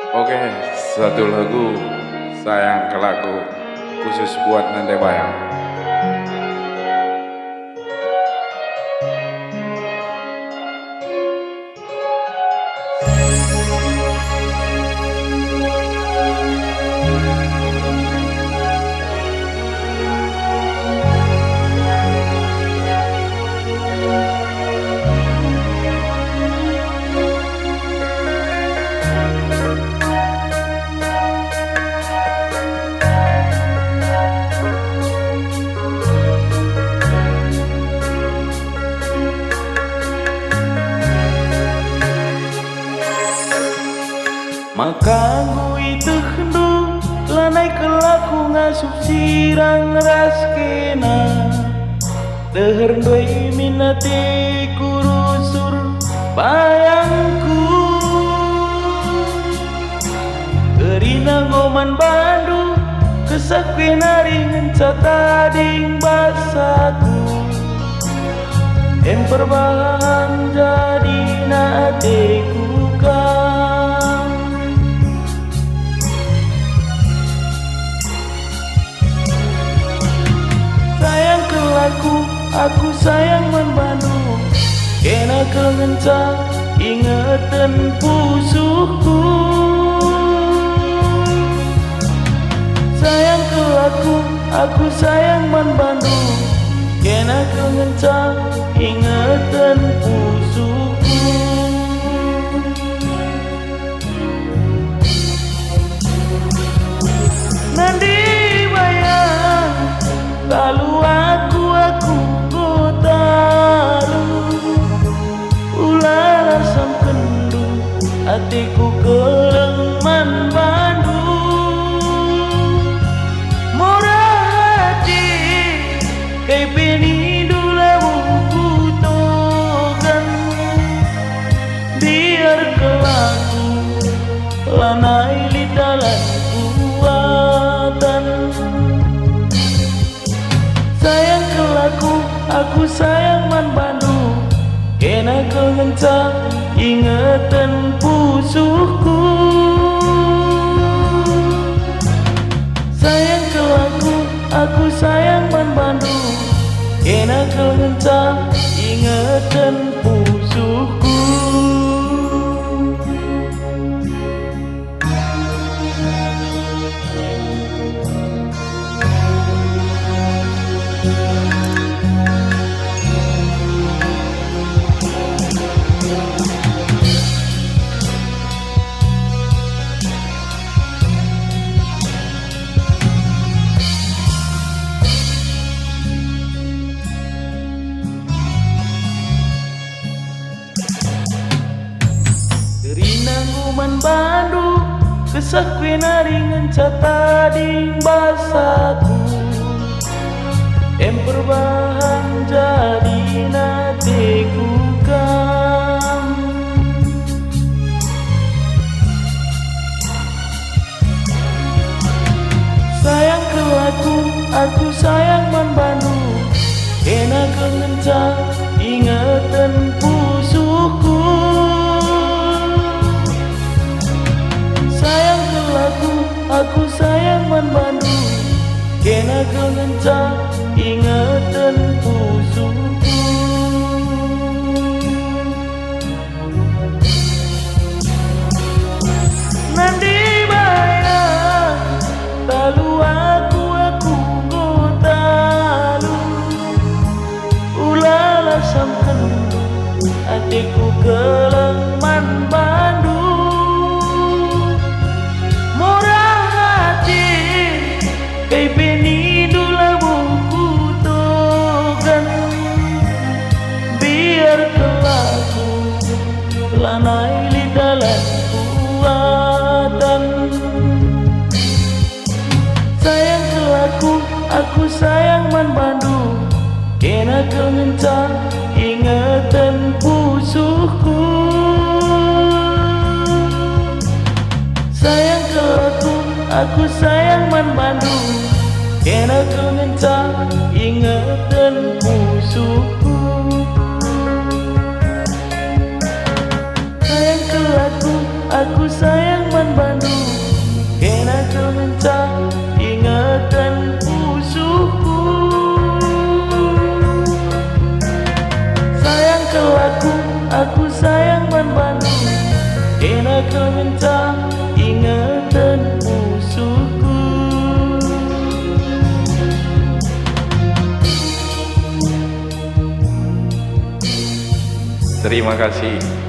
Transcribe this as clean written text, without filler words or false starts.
Oke, satu lagu sayang ke lagu khusus buat Nande Bayang. Maka gue itu hendu lanai kelaku ngasup sirang raskena teher doi minati kurusur bayangku kerina ngoman bandu kesakwe naring catading basaku emperbahan jadi nateku kan. Aku sayang membantu kena kemencang ingatan pusuku. Sayang ke aku sayang membantu kena kemencang ingatan pusuku. Nanti bayang lalu aku hatiku kelengman bandu murah hati kay pinidula buku togan biar kelaku lanai lidalan kuatan sayang kelaku aku sayang man bandu kena kemencang ingatan pusuku. Sayang ke aku sayang man bandu kena kemencang ingatan pusuku. Rinanguman bandu kesakwe naringan catading basaku emperbahan jadi nateku kan. Sayang ke aku sayang man bandu kena kemencang ingatan pusuku. Aku sayang man bandu kena kemencang ingatan pusuku. Nanti bayang lalu aku talu ulala samkan hatiku kelengman bandu kay pinidula buku togan biar kelaku lanai lidalan kuatan sayang ke aku sayang man bandu kena kemencang ingatan pusuku. Sayang ke aku sayang man bandu kena kemencang ingatan pusuku. Sayang ke aku sayang man bandu minta ingatan musuhku. Terima kasih.